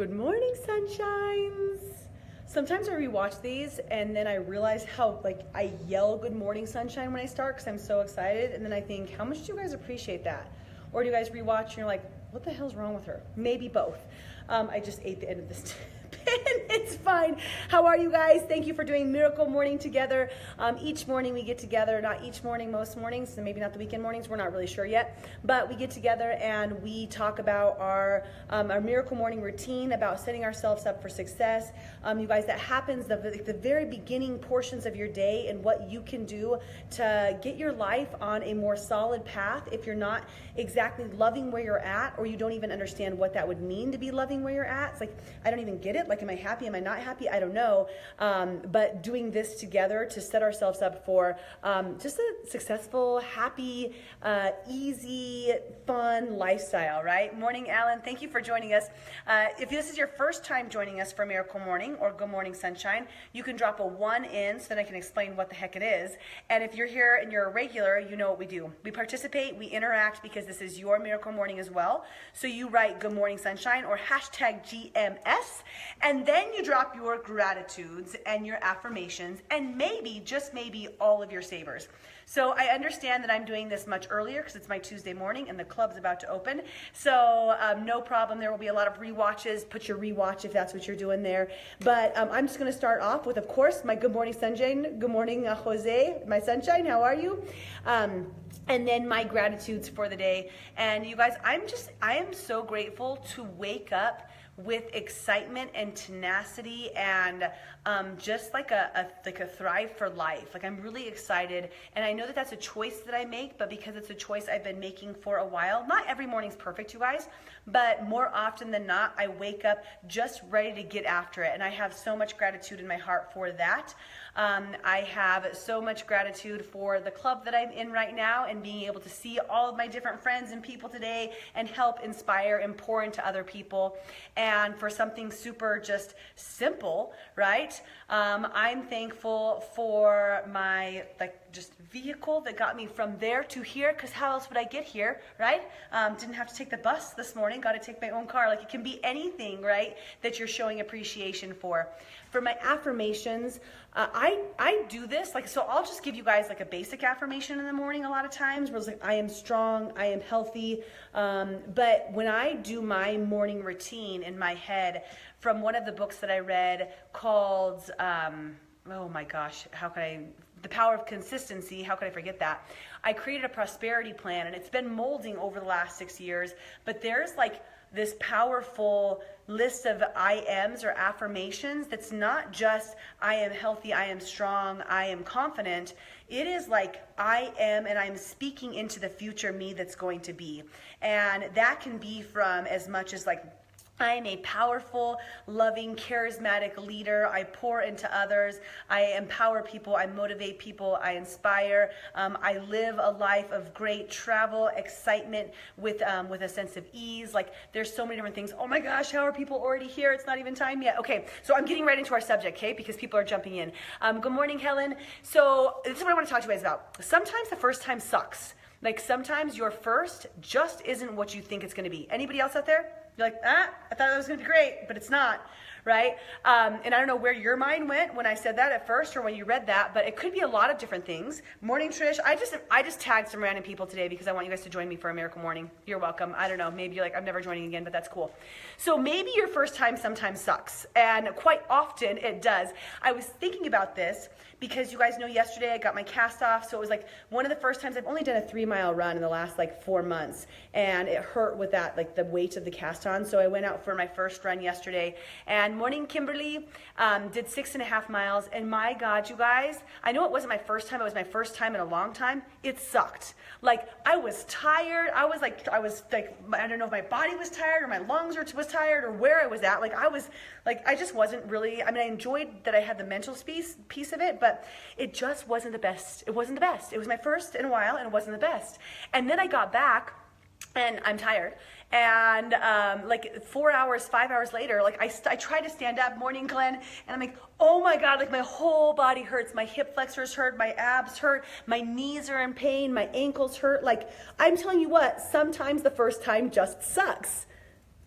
Good morning, sunshines. Sometimes I rewatch these and then I realize how I yell good morning sunshine when I start because I'm so excited, and then I think, how much do you guys appreciate that? Or do you guys rewatch and you're like, what the hell's wrong with her? Maybe both. I just ate the end of this pen. It's fine. How are you guys? Thank you for doing Miracle Morning together. Each morning we get together, not each morning, most mornings, so maybe not the weekend mornings, we're not really sure yet, but we get together and we talk about our Miracle Morning routine, about setting ourselves up for success. You guys, that happens the very beginning portions of your day and what you can do to get your life on a more solid path if you're not exactly loving where you're at, or you don't even understand what that would mean to be loving where you're at. It's like, I don't even get it. Like, am I happy? Am I not happy? I don't know. But doing this together to set ourselves up for just a successful, happy, easy, fun lifestyle, right? Morning, Alan. Thank you for joining us. If this is your first time joining us for Miracle Morning or Good Morning Sunshine, you can drop a 1 in so that I can explain what the heck it is. And if you're here and you're a regular, you know what we do. We participate, we interact, because this is your Miracle Morning as well. So you write Good Morning Sunshine or hashtag GMS, and then you drop your gratitudes and your affirmations and maybe, just maybe, all of your savers. So I understand that I'm doing this much earlier because it's my Tuesday morning and the club's about to open. So no problem. There will be a lot of rewatches. Put your rewatch if that's what you're doing there. But I'm just going to start off with, of course, my Good Morning Sunshine. Good morning, Jose, my sunshine. How are you? And then my gratitudes for the day. And you guys, I am so grateful to wake up with excitement and tenacity and just like a thrive for life. Like, I'm really excited, and I know that that's a choice that I make, but because it's a choice I've been making for a while. Not every morning's perfect, you guys, but more often than not, I wake up just ready to get after it, and I have so much gratitude in my heart for that. I have so much gratitude for the club that I'm in right now and being able to see all of my different friends and people today and help inspire and pour into other people. And for something super just simple, right? I'm thankful for my just vehicle that got me from there to here, because how else would I get here, right? Didn't have to take the bus this morning, got to take my own car. Like, it can be anything, right, that you're showing appreciation for. For my affirmations, I do this, so I'll just give you guys a basic affirmation in the morning a lot of times, where it's like, I am strong, I am healthy. But when I do my morning routine in my head, from one of the books that I read called, oh my gosh, The Power of Consistency, how could I forget that? I created a prosperity plan, and it's been molding over the last 6 years, but there's this powerful list of I ams or affirmations that's not just I am healthy, I am strong, I am confident. It is I am, and I'm speaking into the future me that's going to be. And that can be from as much as I am a powerful, loving, charismatic leader. I pour into others. I empower people. I motivate people. I inspire. I live a life of great travel, excitement with a sense of ease. There's so many different things. Oh my gosh, how are people already here? It's not even time yet. Okay, so I'm getting right into our subject, okay, because people are jumping in. Good morning, Helen. So this is what I want to talk to you guys about. Sometimes the first time sucks. Sometimes your first just isn't what you think it's going to be. Anybody else out there? You're like, I thought that was going to be great, but it's not, right? And I don't know where your mind went when I said that at first or when you read that, but it could be a lot of different things. Morning, Trish. I just tagged some random people today because I want you guys to join me for a Miracle Morning. You're welcome. I don't know. Maybe you're like, I'm never joining again, but that's cool. So maybe your first time sometimes sucks, and quite often it does. I was thinking about this because you guys know yesterday I got my cast off, so it was one of the first times. I've only done a 3-mile run in the last 4 months, and it hurt with that, the weight of the cast on. So I went out for my first run yesterday, and morning, Kimberly, did 6.5 miles, and my God, you guys, I know it wasn't my first time. It was my first time in a long time. It sucked. I was tired. I was I don't know if my body was tired or my lungs was tired or where I was at. I just wasn't really, I enjoyed that I had the mental piece of it, but it just wasn't the best. It wasn't the best. It was my first in a while, and it wasn't the best. And then I got back, and I'm tired. And 4 hours, 5 hours later, I try to stand up, morning, Glenn, and I'm like, oh my God, my whole body hurts. My hip flexors hurt, my abs hurt, my knees are in pain, my ankles hurt. I'm telling you what, sometimes the first time just sucks.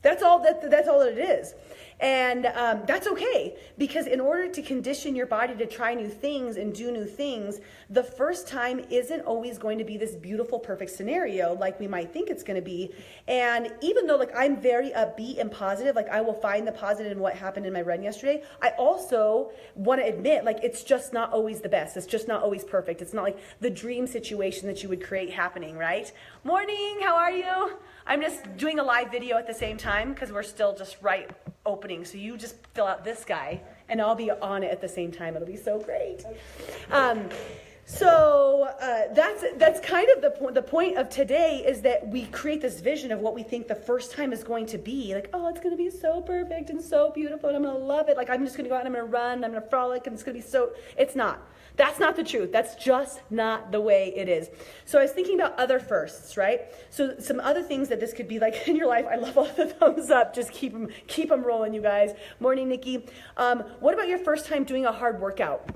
That's all that it is. And that's okay, because in order to condition your body to try new things and do new things, the first time isn't always going to be this beautiful, perfect scenario like we might think it's going to be. And even though like I'm very upbeat and positive, like I will find the positive in what happened in my run yesterday, I also want to admit like it's just not always the best. It's just not always perfect. It's not like the dream situation that you would create happening, right? Morning, how are you? I'm just doing a live video at the same time because we're still just right opening. So you just fill out this guy and I'll be on it at the same time. It'll be so great. That's kind of the point of today, is that we create this vision of what we think the first time is going to be. Like, oh, it's going to be so perfect and so beautiful and I'm going to love it. Like, I'm just going to go out and I'm going to run, I'm going to frolic, and it's going to be so, it's not. That's not the truth. That's just not the way it is. So I was thinking about other firsts, right? So some other things that this could be like in your life. I love all the thumbs up. Just keep them rolling, you guys. Morning, Nikki. What about your first time doing a hard workout?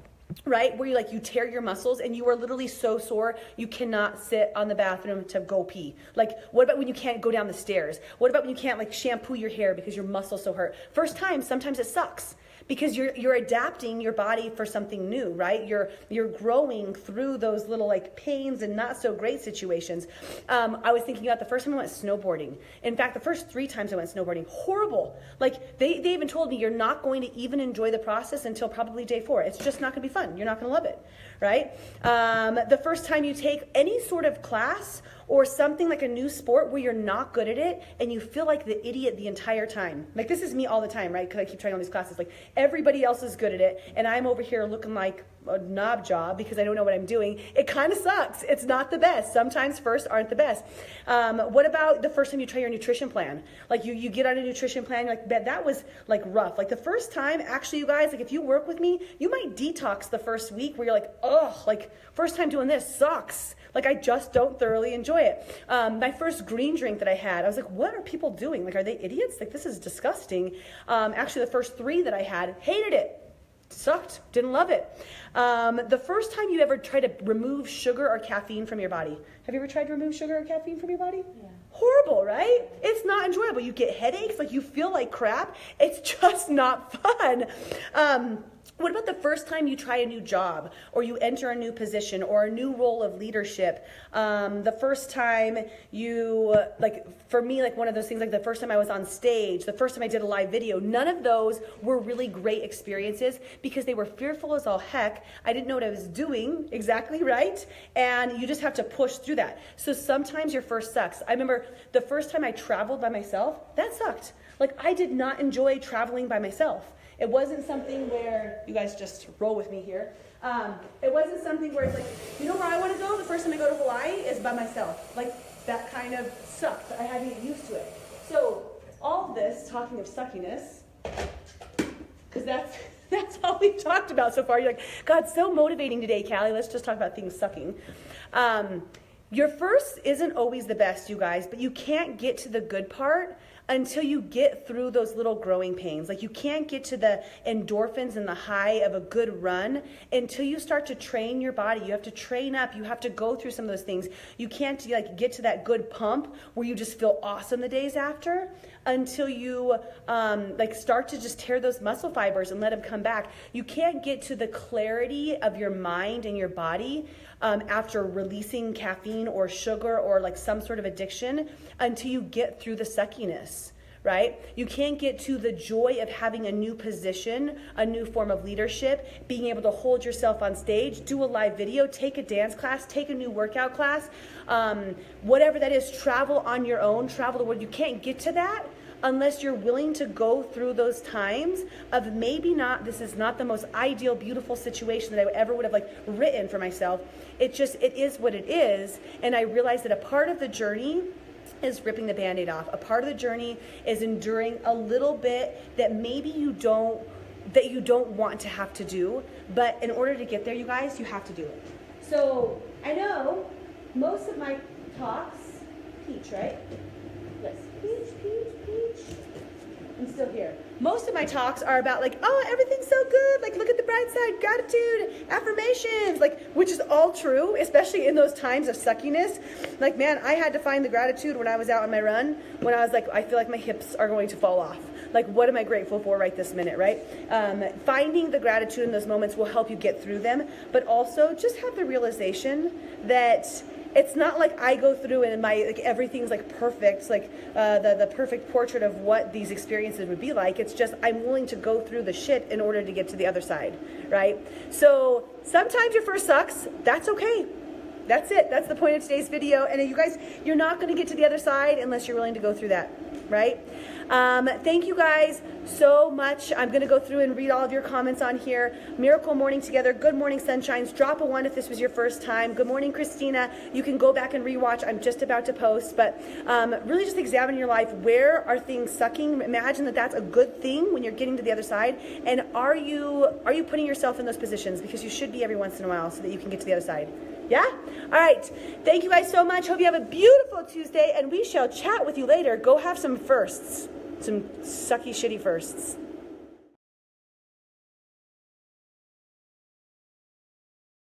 Right? Where you tear your muscles and you are literally so sore, you cannot sit on the bathroom to go pee. Like, what about when you can't go down the stairs? What about when you can't like shampoo your hair because your muscles so hurt? First time, sometimes it sucks, because you're adapting your body for something new, right? You're growing through those little like pains and not so great situations. I was thinking about the first time I went snowboarding. In fact, the first 3 times I went snowboarding, horrible. Like they even told me you're not going to even enjoy the process until probably day 4. It's just not gonna be fun. You're not gonna love it, right? The first time you take any sort of class or something like a new sport where you're not good at it and you feel like the idiot the entire time. Like, this is me all the time, right? Because I keep trying all these classes. Like, everybody else is good at it and I'm over here looking like a knob job because I don't know what I'm doing. It kind of sucks. It's not the best. Sometimes first aren't the best. What about the first time you try your nutrition plan? Like you get on a nutrition plan, you're like, that was like rough. Like the first time, actually, you guys, like if you work with me, you might detox the first week where you're like, oh, like first time doing this sucks. Like I just don't thoroughly enjoy it. My first green drink that I had, I was like, what are people doing? Like, are they idiots? Like, this is disgusting. Actually, the first 3 that I had, hated it. Sucked. Didn't love it. The first time you ever try to remove sugar or caffeine from your body. Have you ever tried to remove sugar or caffeine from your body? Yeah. Horrible, right? It's not enjoyable. You get headaches, like you feel like crap. It's just not fun. What about the first time you try a new job or you enter a new position or a new role of leadership? The first time you, like for me, like one of those things, like the first time I was on stage, the first time I did a live video, none of those were really great experiences because they were fearful as all heck. I didn't know what I was doing exactly, right? And you just have to push through that. So sometimes your first sucks. I remember the first time I traveled by myself, that sucked. Like I did not enjoy traveling by myself. It wasn't something where, you guys just roll with me here. It wasn't something where it's like, you know where I want to go? The first time I go to Hawaii is by myself. Like, that kind of sucked. I had to get used to it. So, all this, talking of suckiness, because that's all we've talked about so far. You're like, God, so motivating today, Callie. Let's just talk about things sucking. Your first isn't always the best, you guys, but you can't get to the good part until you get through those little growing pains. Like you can't get to the endorphins and the high of a good run until you start to train your body. You have to train up. You have to go through some of those things. You can't like get to that good pump where you just feel awesome the days after until you like start to just tear those muscle fibers and let them come back. You can't get to the clarity of your mind and your body after releasing caffeine or sugar or like some sort of addiction until you get through the suckiness, right? You can't get to the joy of having a new position, a new form of leadership, being able to hold yourself on stage, do a live video, take a dance class, take a new workout class, whatever that is, travel on your own, travel the world. You can't get to that unless you're willing to go through those times of maybe not, this is not the most ideal, beautiful situation that I ever would have like written for myself. It is what it is. And I realized that a part of the journey is ripping the Band-Aid off. A part of the journey is enduring a little bit that maybe you don't want to have to do. But in order to get there, you guys, you have to do it. So I know most of my talks, peach, right? Yes, peach, peach, peach. I'm still here. Most of my talks are about like, oh, everything's so good. Like, look at the bright side, gratitude, affirmations, like, which is all true, especially in those times of suckiness. Like, man, I had to find the gratitude when I was out on my run, when I was like, I feel like my hips are going to fall off. Like, what am I grateful for right this minute, right? Finding the gratitude in those moments will help you get through them, but also just have the realization that it's not like I go through and like everything's like perfect, like the perfect portrait of what these experiences would be like. It's just I'm willing to go through the shit in order to get to the other side, right? So sometimes your first sucks. That's okay. That's it. That's the point of today's video. And you guys, you're not going to get to the other side unless you're willing to go through that, right? Thank you guys so much. I'm going to go through and read all of your comments on here. Miracle morning together. Good morning, sunshines. Drop a 1 if this was your first time. Good morning, Christina. You can go back and rewatch. I'm just about to post, but really just examine your life. Where are things sucking? Imagine that that's a good thing when you're getting to the other side. And are you putting yourself in those positions? Because you should be every once in a while so that you can get to the other side. Yeah? All right. Thank you guys so much. Hope you have a beautiful Tuesday, and we shall chat with you later. Go have some firsts. Some sucky, shitty firsts.